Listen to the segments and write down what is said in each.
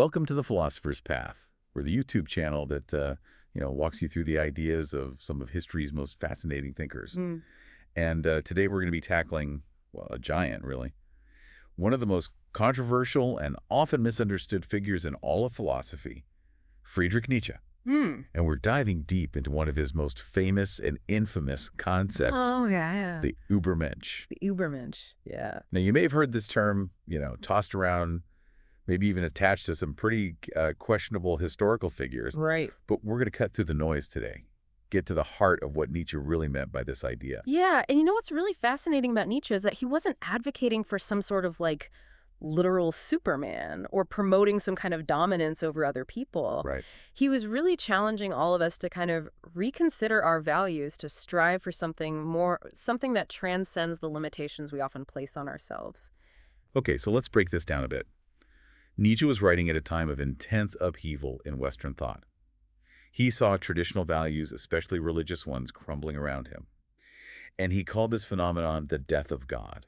Welcome to the Philosopher's Path. We're the YouTube channel that walks you through the ideas of some of history's most fascinating thinkers. And today we're going to be tackling, well, a giant, really. One of the most controversial and often misunderstood figures in all of philosophy, Friedrich Nietzsche. And we're diving deep into one of his most famous and infamous concepts. Oh, yeah. The Übermensch. The Übermensch, yeah. Now, you may have heard this term, tossed around, maybe even attached to some pretty questionable historical figures. Right. But we're going to cut through the noise today, get to the heart of what Nietzsche really meant by this idea. Yeah, and you know what's really fascinating about Nietzsche is that he wasn't advocating for some sort of literal Superman or promoting some kind of dominance over other people. Right. He was really challenging all of us to kind of reconsider our values, to strive for something more, something that transcends the limitations we often place on ourselves. Okay, so let's break this down a bit. Nietzsche was writing at a time of intense upheaval in Western thought. He saw traditional values, especially religious ones, crumbling around him. And he called this phenomenon the death of God.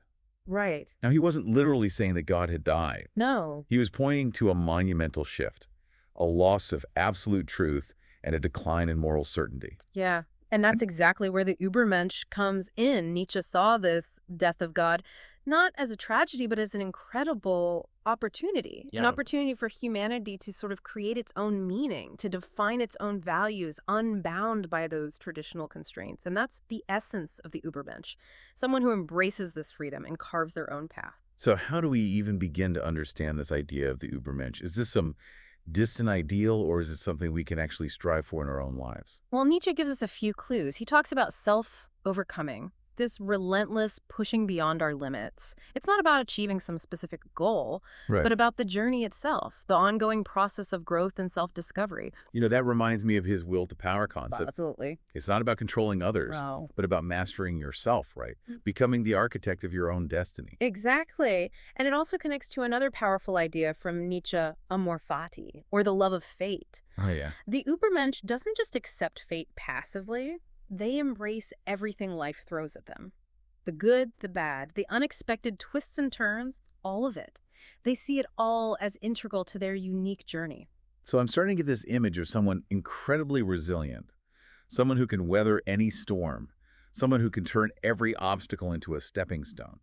Right. Now, he wasn't literally saying that God had died. No. He was pointing to a monumental shift, a loss of absolute truth, and a decline in moral certainty. Yeah. And that's exactly where the Übermensch comes in. Nietzsche saw this death of God not as a tragedy, but as an incredible opportunity. Yeah. An opportunity for humanity to sort of create its own meaning, to define its own values, unbound by those traditional constraints. And that's the essence of the Übermensch, someone who embraces this freedom and carves their own path. So how do we even begin to understand this idea of the Übermensch? Is this some distant ideal, or is it something we can actually strive for in our own lives? Well, Nietzsche gives us a few clues. He talks about self-overcoming, this relentless pushing beyond our limits. It's not about achieving some specific goal, but about the journey itself, the ongoing process of growth and self-discovery. That reminds me of his will to power concept. Absolutely. It's not about controlling others, No. but about mastering yourself, right? Becoming the architect of your own destiny. Exactly. And it also connects to another powerful idea from Nietzsche, amor fati, or the love of fate. Oh, yeah. The Übermensch doesn't just accept fate passively. They embrace everything life throws at them. The good, the bad, the unexpected twists and turns, all of it. They see it all as integral to their unique journey. So I'm starting to get this image of someone incredibly resilient, someone who can weather any storm, someone who can turn every obstacle into a stepping stone.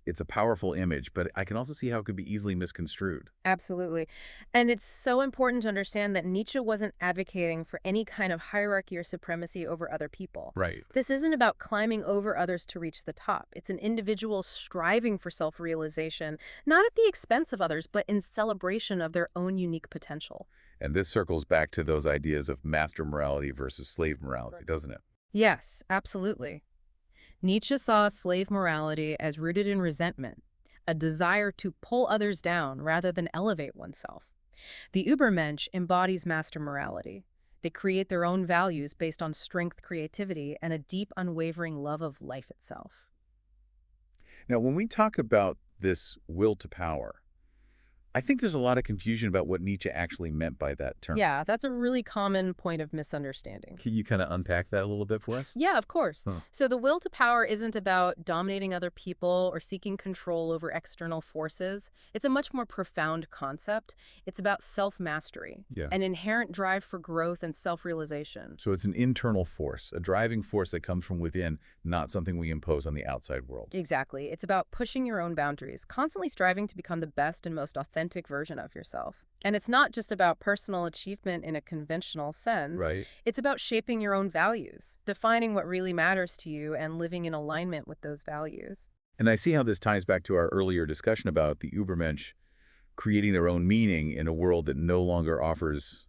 It's a powerful image, but I can also see how it could be easily misconstrued. Absolutely. And it's so important to understand that Nietzsche wasn't advocating for any kind of hierarchy or supremacy over other people. Right. This isn't about climbing over others to reach the top. It's an individual striving for self-realization, not at the expense of others, but in celebration of their own unique potential. And this circles back to those ideas of master morality versus slave morality, doesn't it? Yes, absolutely. Nietzsche saw slave morality as rooted in resentment, a desire to pull others down rather than elevate oneself. The Übermensch embodies master morality. They create their own values based on strength, creativity, and a deep, unwavering love of life itself. Now, when we talk about this will to power, I think there's a lot of confusion about what Nietzsche actually meant by that term. Yeah, that's a really common point of misunderstanding. Can you kind of unpack that a little bit for us? Yeah, of course. So the will to power isn't about dominating other people or seeking control over external forces. It's a much more profound concept. It's about self-mastery, an inherent drive for growth and self-realization. So it's an internal force, a driving force that comes from within, not something we impose on the outside world. Exactly. It's about pushing your own boundaries, constantly striving to become the best and most authentic version of yourself. And it's not just about personal achievement in a conventional sense. Right. It's about shaping your own values, defining what really matters to you, and living in alignment with those values. And I see how this ties back to our earlier discussion about the Übermensch creating their own meaning in a world that no longer offers,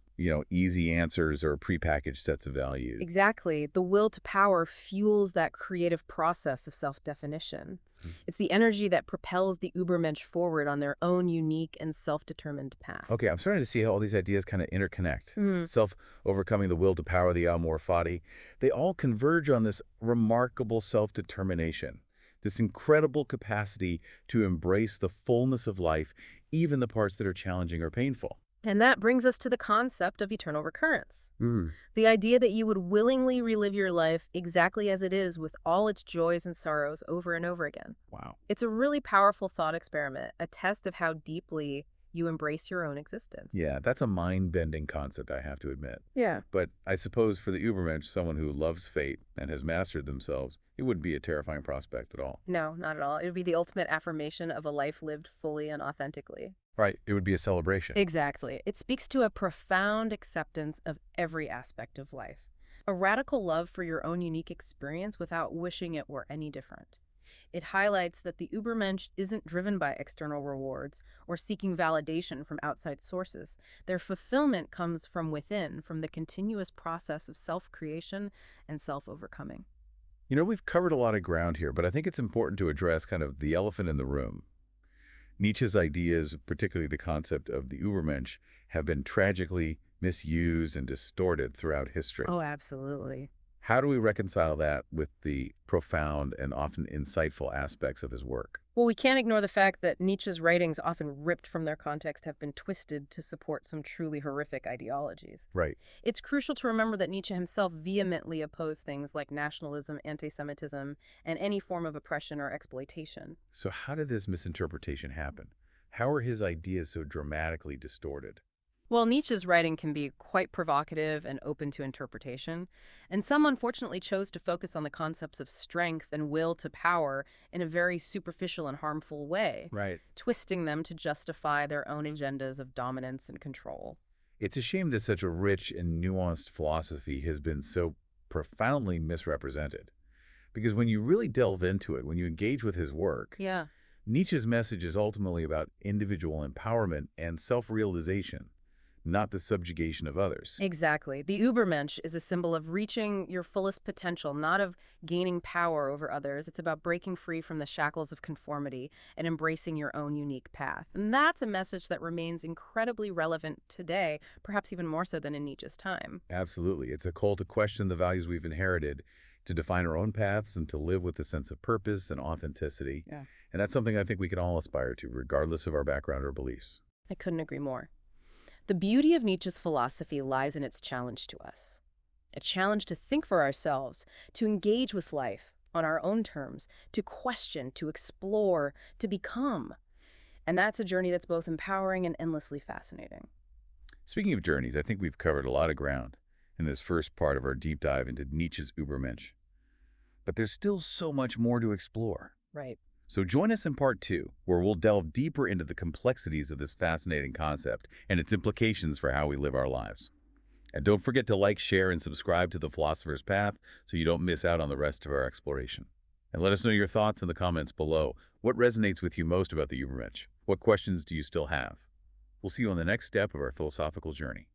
easy answers or prepackaged sets of values. Exactly. The will to power fuels that creative process of self-definition. It's the energy that propels the Übermensch forward on their own unique and self-determined path. Okay, I'm starting to see how all these ideas kind of interconnect. Self-overcoming, the will to power, the amor fati. They all converge on this remarkable self-determination, this incredible capacity to embrace the fullness of life, even the parts that are challenging or painful. And that brings us to the concept of eternal recurrence. The idea that you would willingly relive your life exactly as it is with all its joys and sorrows over and over again. Wow. It's a really powerful thought experiment, a test of how deeply You embrace your own existence. Yeah, that's a mind-bending concept, I have to admit. Yeah. But I suppose for the Übermensch, someone who loves fate and has mastered themselves, it wouldn't be a terrifying prospect at all. No, not at all. It would be the ultimate affirmation of a life lived fully and authentically. Right, it would be a celebration. Exactly. It speaks to a profound acceptance of every aspect of life, a radical love for your own unique experience without wishing it were any different. It highlights that the Übermensch isn't driven by external rewards or seeking validation from outside sources. Their fulfillment comes from within, from the continuous process of self-creation and self-overcoming. You know, we've covered a lot of ground here, but I think it's important to address kind of the elephant in the room. Nietzsche's ideas, particularly the concept of the Übermensch, have been tragically misused and distorted throughout history. Oh, absolutely. How do we reconcile that with the profound and often insightful aspects of his work? Well, we can't ignore the fact that Nietzsche's writings, often ripped from their context, have been twisted to support some truly horrific ideologies. Right. It's crucial to remember that Nietzsche himself vehemently opposed things like nationalism, anti-Semitism, and any form of oppression or exploitation. So how did this misinterpretation happen? How are his ideas so dramatically distorted? Well, Nietzsche's writing can be quite provocative and open to interpretation, and some unfortunately chose to focus on the concepts of strength and will to power in a very superficial and harmful way, Right. twisting them to justify their own agendas of dominance and control. It's a shame that such a rich and nuanced philosophy has been so profoundly misrepresented. Because when you really delve into it, when you engage with his work, Yeah. Nietzsche's message is ultimately about individual empowerment and self-realization, not the subjugation of others. Exactly. The Übermensch is a symbol of reaching your fullest potential, not of gaining power over others. It's about breaking free from the shackles of conformity and embracing your own unique path. And that's a message that remains incredibly relevant today, perhaps even more so than in Nietzsche's time. Absolutely. It's a call to question the values we've inherited, to define our own paths, and to live with a sense of purpose and authenticity. Yeah. And that's something I think we can all aspire to, regardless of our background or beliefs. I couldn't agree more. The beauty of Nietzsche's philosophy lies in its challenge to us. A challenge to think for ourselves, to engage with life on our own terms, to question, to explore, to become. And that's a journey that's both empowering and endlessly fascinating. Speaking of journeys, I think we've covered a lot of ground in this first part of our deep dive into Nietzsche's Übermensch. But there's still so much more to explore. Right. So join us in part 2, where we'll delve deeper into the complexities of this fascinating concept and its implications for how we live our lives. And don't forget to like, share, and subscribe to The Philosopher's Path so you don't miss out on the rest of our exploration. And let us know your thoughts in the comments below. What resonates with you most about the Übermensch? What questions do you still have? We'll see you on the next step of our philosophical journey.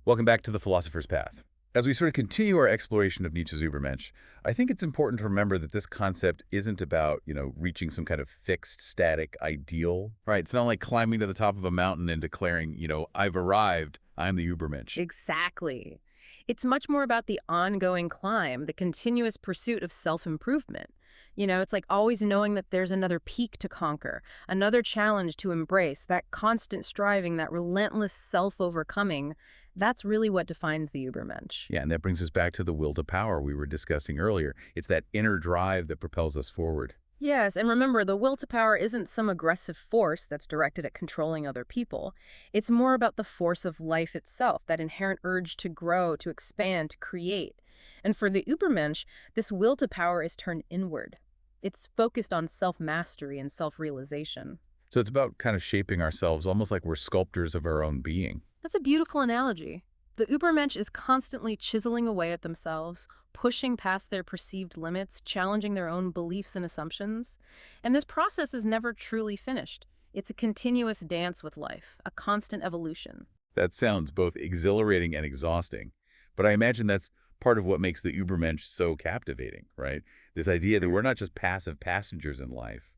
Welcome back to The Philosopher's Path. As we sort of continue our exploration of Nietzsche's Übermensch, I think it's important to remember that this concept isn't about, reaching some kind of fixed, static ideal, right? It's not like climbing to the top of a mountain and declaring, I've arrived, I'm the Übermensch. Exactly. It's much more about the ongoing climb, the continuous pursuit of self-improvement. It's like always knowing that there's another peak to conquer, another challenge to embrace, that constant striving, that relentless self-overcoming. That's really what defines the Übermensch. Yeah, and that brings us back to the will to power we were discussing earlier. It's that inner drive that propels us forward. Yes, and remember, the will to power isn't some aggressive force that's directed at controlling other people. It's more about the force of life itself, that inherent urge to grow, to expand, to create. And for the Übermensch, this will to power is turned inward. It's focused on self-mastery and self-realization. So it's about kind of shaping ourselves, almost like we're sculptors of our own being. That's a beautiful analogy. The Übermensch is constantly chiseling away at themselves, pushing past their perceived limits, challenging their own beliefs and assumptions. And this process is never truly finished. It's a continuous dance with life, a constant evolution. That sounds both exhilarating and exhausting, but I imagine that's part of what makes the Übermensch so captivating, right? This idea that we're not just passive passengers in life,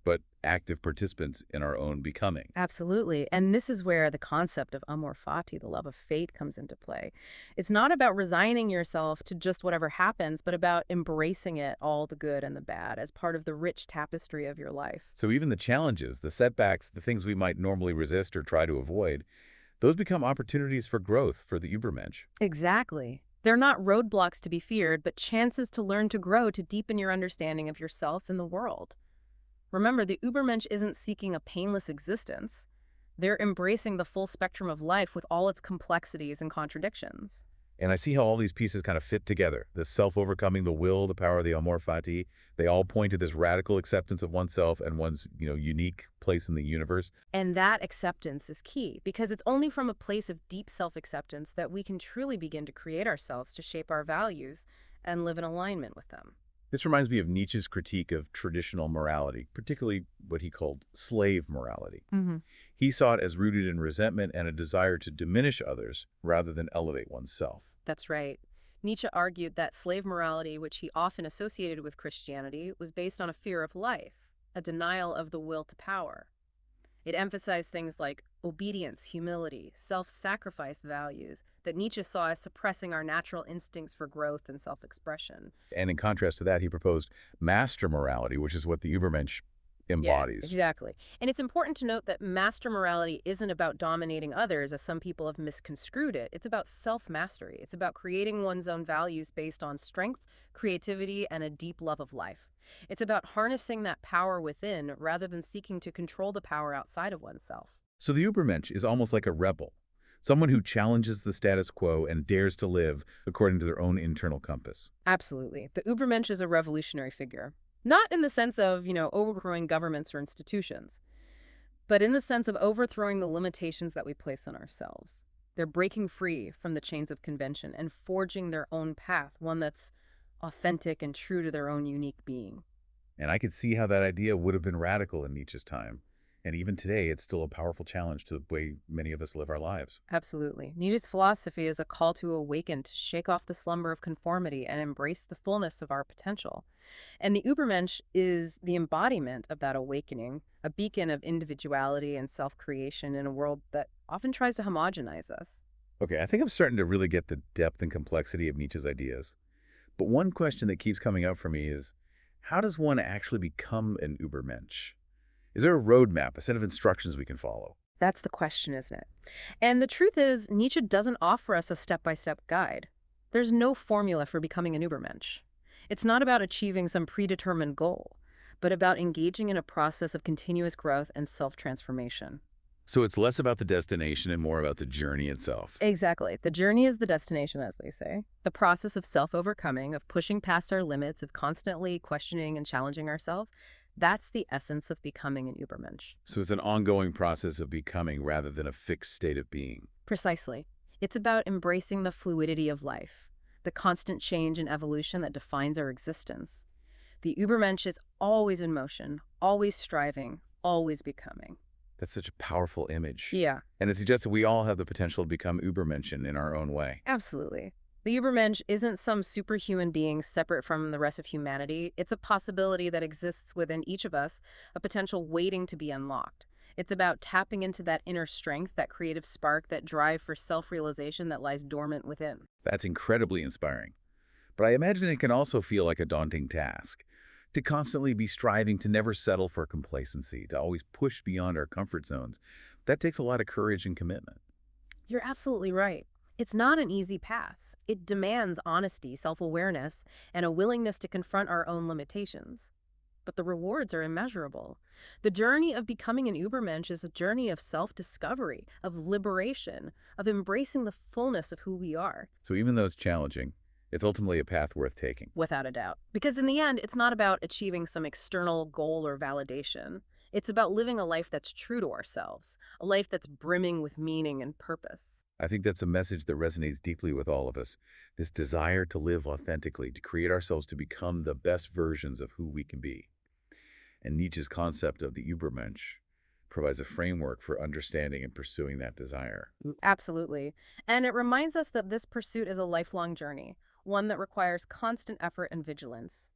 but active participants in our own becoming. Absolutely. And this is where the concept of amor fati, the love of fate, comes into play. It's not about resigning yourself to just whatever happens, but about embracing it, all the good and the bad, as part of the rich tapestry of your life. So even the challenges, the setbacks, the things we might normally resist or try to avoid, those become opportunities for growth for the Übermensch. Exactly. They're not roadblocks to be feared, but chances to learn to grow, to deepen your understanding of yourself and the world. Remember, the Übermensch isn't seeking a painless existence. They're embracing the full spectrum of life with all its complexities and contradictions. And I see how all these pieces kind of fit together. The self-overcoming, the will, the power of the amor fati, they all point to this radical acceptance of oneself and one's, unique place in the universe. And that acceptance is key because it's only from a place of deep self-acceptance that we can truly begin to create ourselves to shape our values and live in alignment with them. This reminds me of Nietzsche's critique of traditional morality, particularly what he called slave morality. Hmm. He saw it as rooted in resentment and a desire to diminish others rather than elevate oneself. That's right. Nietzsche argued that slave morality, which he often associated with Christianity, was based on a fear of life, a denial of the will to power. It emphasized things like obedience, humility, self-sacrifice values that Nietzsche saw as suppressing our natural instincts for growth and self-expression. And in contrast to that, he proposed master morality, which is what the Übermensch Yeah, embodies. exactly. And it's important to note that master morality isn't about dominating others, as some people have misconstrued it. It's about self-mastery. It's about creating one's own values based on strength, creativity, and a deep love of life. It's about harnessing that power within rather than seeking to control the power outside of oneself. So the Übermensch is almost like a rebel, someone who challenges the status quo and dares to live according to their own internal compass. Absolutely. The Übermensch is a revolutionary figure. Not in the sense of, overthrowing governments or institutions, but in the sense of overthrowing the limitations that we place on ourselves. They're breaking free from the chains of convention and forging their own path, one that's authentic and true to their own unique being. And I could see how that idea would have been radical in Nietzsche's time. And even today, it's still a powerful challenge to the way many of us live our lives. Absolutely. Nietzsche's philosophy is a call to awaken, to shake off the slumber of conformity and embrace the fullness of our potential. And the Übermensch is the embodiment of that awakening, a beacon of individuality and self-creation in a world that often tries to homogenize us. Okay, I think I'm starting to really get the depth and complexity of Nietzsche's ideas. But one question that keeps coming up for me is, how does one actually become an Übermensch? Is there a roadmap, a set of instructions we can follow? That's the question, isn't it? And the truth is, Nietzsche doesn't offer us a step-by-step guide. There's no formula for becoming an Übermensch. It's not about achieving some predetermined goal, but about engaging in a process of continuous growth and self-transformation. So it's less about the destination and more about the journey itself. Exactly. The journey is the destination, as they say. The process of self-overcoming, of pushing past our limits, of constantly questioning and challenging ourselves, that's the essence of becoming an Übermensch. So it's an ongoing process of becoming rather than a fixed state of being. Precisely. It's about embracing the fluidity of life, the constant change and evolution that defines our existence. The Übermensch is always in motion, always striving, always becoming. That's such a powerful image. Yeah, And it suggests that we all have the potential to become Übermenschen in our own way. absolutely. The Übermensch isn't some superhuman being separate from the rest of humanity. It's a possibility that exists within each of us, a potential waiting to be unlocked. It's about tapping into that inner strength, that creative spark, that drive for self-realization that lies dormant within. That's incredibly inspiring. But I imagine it can also feel like a daunting task. To constantly be striving to never settle for complacency, to always push beyond our comfort zones. That takes a lot of courage and commitment. You're absolutely right. It's not an easy path. It demands honesty, self-awareness, and a willingness to confront our own limitations. But the rewards are immeasurable. The journey of becoming an Übermensch is a journey of self-discovery, of liberation, of embracing the fullness of who we are. So even though it's challenging, it's ultimately a path worth taking. Without a doubt. Because in the end, it's not about achieving some external goal or validation. It's about living a life that's true to ourselves, a life that's brimming with meaning and purpose. I think that's a message that resonates deeply with all of us. This desire to live authentically, to create ourselves to become the best versions of who we can be. And Nietzsche's concept of the Übermensch provides a framework for understanding and pursuing that desire. Absolutely. And it reminds us that this pursuit is a lifelong journey, one that requires constant effort and vigilance.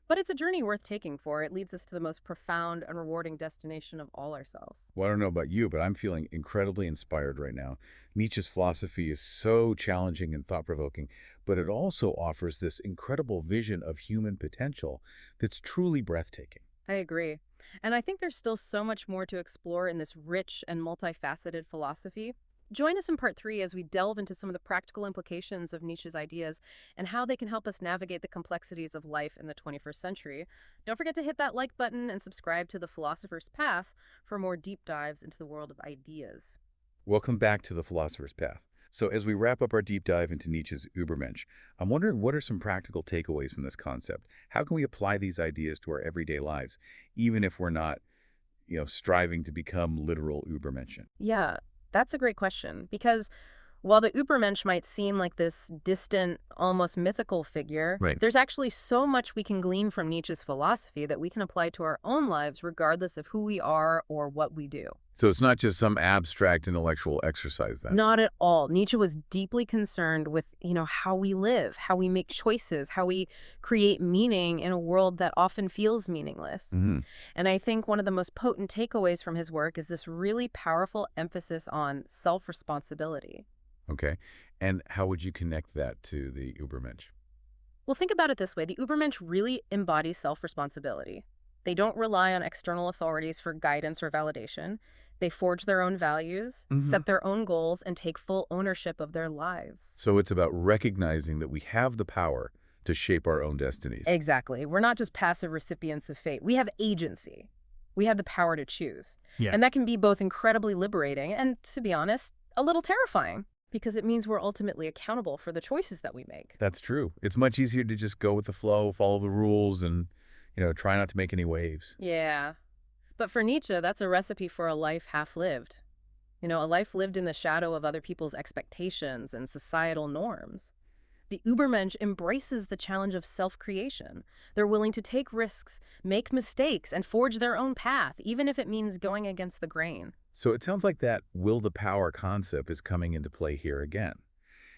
But it's a journey worth taking for. It leads us to the most profound and rewarding destination of all ourselves. Well, I don't know about you, but I'm feeling incredibly inspired right now. Nietzsche's philosophy is so challenging and thought-provoking, but it also offers this incredible vision of human potential that's truly breathtaking. I agree. And I think there's still so much more to explore in this rich and multifaceted philosophy. Join us in part 3 as we delve into some of the practical implications of Nietzsche's ideas and how they can help us navigate the complexities of life in the 21st century. Don't forget to hit that like button and subscribe to The Philosopher's Path for more deep dives into the world of ideas. Welcome back to The Philosopher's Path. So as we wrap up our deep dive into Nietzsche's Übermensch, I'm wondering what are some practical takeaways from this concept? How can we apply these ideas to our everyday lives, even if we're not, striving to become literal Übermenschen? Yeah, that's a great question because while the Übermensch might seem like this distant, almost mythical figure, Right. there's actually so much we can glean from Nietzsche's philosophy that we can apply to our own lives regardless of who we are or what we do. So it's not just some abstract intellectual exercise then? Not at all. Nietzsche was deeply concerned with, how we live, how we make choices, how we create meaning in a world that often feels meaningless. Hmm. And I think one of the most potent takeaways from his work is this really powerful emphasis on self-responsibility. Okay. And how would you connect that to the Übermensch? Well, think about it this way. The Übermensch really embodies self-responsibility. They don't rely on external authorities for guidance or validation. They forge their own values, Hmm. set their own goals, and take full ownership of their lives. So it's about recognizing that we have the power to shape our own destinies. Exactly. We're not just passive recipients of fate. We have agency. We have the power to choose. Yeah. And that can be both incredibly liberating and, to be honest, a little terrifying because it means we're ultimately accountable for the choices that we make. That's true. It's much easier to just go with the flow, follow the rules, and, try not to make any waves. Yeah. But for Nietzsche, that's a recipe for a life half-lived. A life lived in the shadow of other people's expectations and societal norms. The Übermensch embraces the challenge of self-creation. They're willing to take risks, make mistakes, and forge their own path, even if it means going against the grain. So it sounds like that will to power concept is coming into play here again.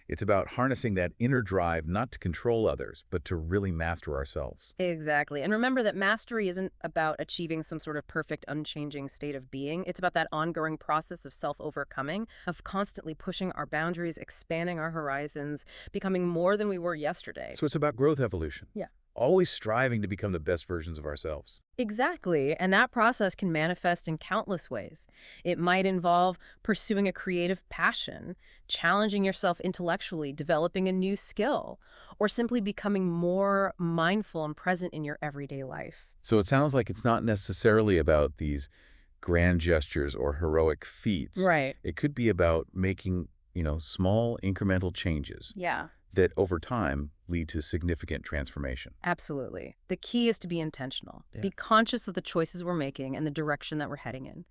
It's about harnessing that inner drive not to control others, but to really master ourselves. Exactly. And remember that mastery isn't about achieving some sort of perfect, unchanging state of being. It's about that ongoing process of self-overcoming, of constantly pushing our boundaries, expanding our horizons, becoming more than we were yesterday. So it's about growth evolution. Yeah. Always striving to become the best versions of ourselves. Exactly. And that process can manifest in countless ways. It might involve pursuing a creative passion, challenging yourself intellectually, developing a new skill, or simply becoming more mindful and present in your everyday life. So it sounds like it's not necessarily about these grand gestures or heroic feats. Right. It could be about making, small incremental changes Yeah. that over time lead to significant transformation. Absolutely. The key is to be intentional, Yeah. be conscious of the choices we're making and the direction that we're heading in.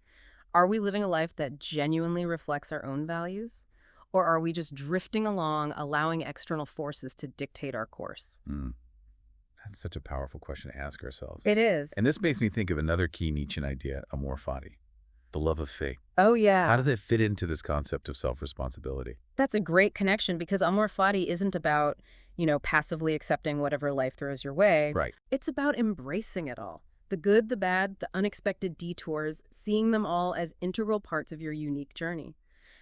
Are we living a life that genuinely reflects our own values? Or are we just drifting along, allowing external forces to dictate our course? Mm. That's such a powerful question to ask ourselves. It is. And this makes me think of another key Nietzschean idea, amor fati, the love of fate. Oh, yeah. How does it fit into this concept of self-responsibility? That's a great connection because amor fati isn't about, passively accepting whatever life throws your way. Right. It's about embracing it all. The good, the bad, the unexpected detours, seeing them all as integral parts of your unique journey.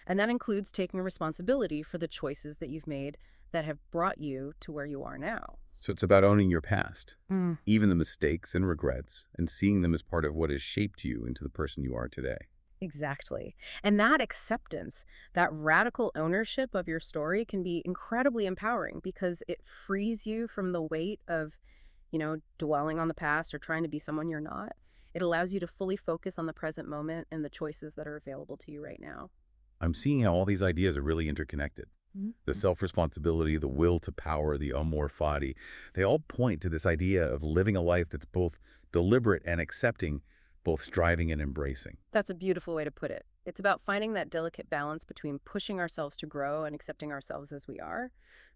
And that includes taking responsibility for the choices that you've made that have brought you to where you are now. So it's about owning your past, Mm. even the mistakes and regrets, and seeing them as part of what has shaped you into the person you are today. Exactly. And that acceptance, that radical ownership of your story can be incredibly empowering because it frees you from the weight of, dwelling on the past or trying to be someone you're not. It allows you to fully focus on the present moment and the choices that are available to you right now. I'm seeing how all these ideas are really interconnected. The self-responsibility, the will to power, the amor fati, they all point to this idea of living a life that's both deliberate and accepting, both striving and embracing. That's a beautiful way to put it. It's about finding that delicate balance between pushing ourselves to grow and accepting ourselves as we are,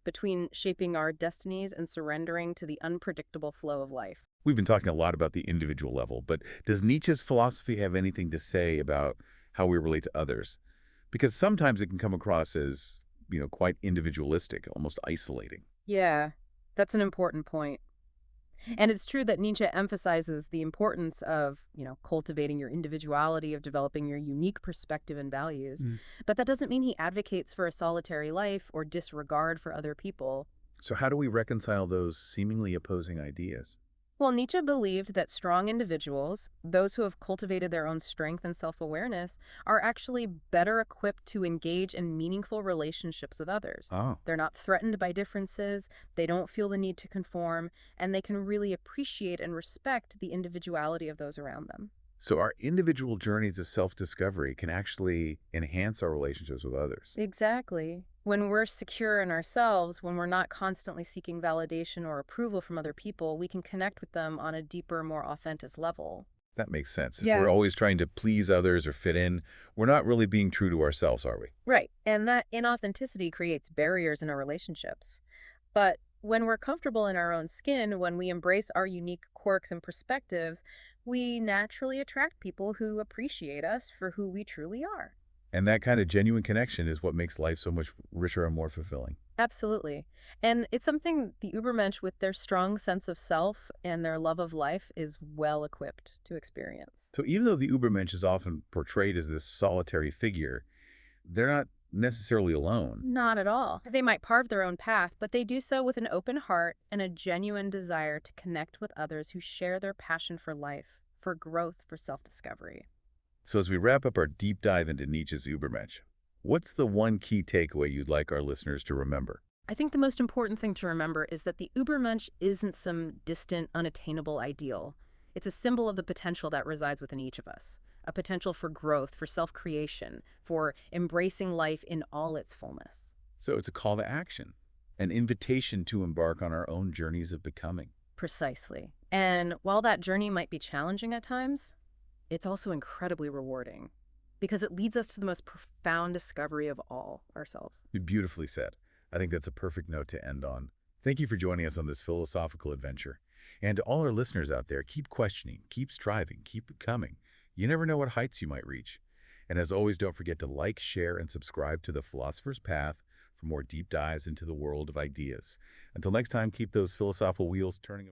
between shaping our destinies and surrendering to the unpredictable flow of life. We've been talking a lot about the individual level, but does Nietzsche's philosophy have anything to say about how we relate to others? Because sometimes it can come across as, quite individualistic, almost isolating. Yeah, that's an important point. And it's true that Nietzsche emphasizes the importance of, cultivating your individuality, of developing your unique perspective and values. But that doesn't mean he advocates for a solitary life or disregard for other people. So how do we reconcile those seemingly opposing ideas? Well, Nietzsche believed that strong individuals, those who have cultivated their own strength and self-awareness, are actually better equipped to engage in meaningful relationships with others. Oh. They're not threatened by differences, they don't feel the need to conform, and they can really appreciate and respect the individuality of those around them. So our individual journeys of self-discovery can actually enhance our relationships with others. Exactly. When we're secure in ourselves, when we're not constantly seeking validation or approval from other people, we can connect with them on a deeper, more authentic level. That makes sense. If Yeah. we're always trying to please others or fit in, we're not really being true to ourselves, are we? Right. And that inauthenticity creates barriers in our relationships. But when we're comfortable in our own skin, when we embrace our unique quirks and perspectives, we naturally attract people who appreciate us for who we truly are. And that kind of genuine connection is what makes life so much richer and more fulfilling. Absolutely. And it's something the Übermensch, with their strong sense of self and their love of life, is well equipped to experience. So even though the Übermensch is often portrayed as this solitary figure, they're not necessarily alone. Not at all. They might carve their own path, but they do so with an open heart and a genuine desire to connect with others who share their passion for life, for growth, for self-discovery. So as we wrap up our deep dive into Nietzsche's Übermensch, what's the one key takeaway you'd like our listeners to remember? I think the most important thing to remember is that the Übermensch isn't some distant, unattainable ideal. It's a symbol of the potential that resides within each of us, a potential for growth, for self-creation, for embracing life in all its fullness. So it's a call to action, an invitation to embark on our own journeys of becoming. Precisely. And while that journey might be challenging at times, it's also incredibly rewarding because it leads us to the most profound discovery of all ourselves. Beautifully said. I think that's a perfect note to end on. Thank you for joining us on this philosophical adventure. And to all our listeners out there, keep questioning, keep striving, keep becoming. You never know what heights you might reach. And as always, don't forget to like, share, and subscribe to The Philosopher's Path for more deep dives into the world of ideas. Until next time, keep those philosophical wheels turning.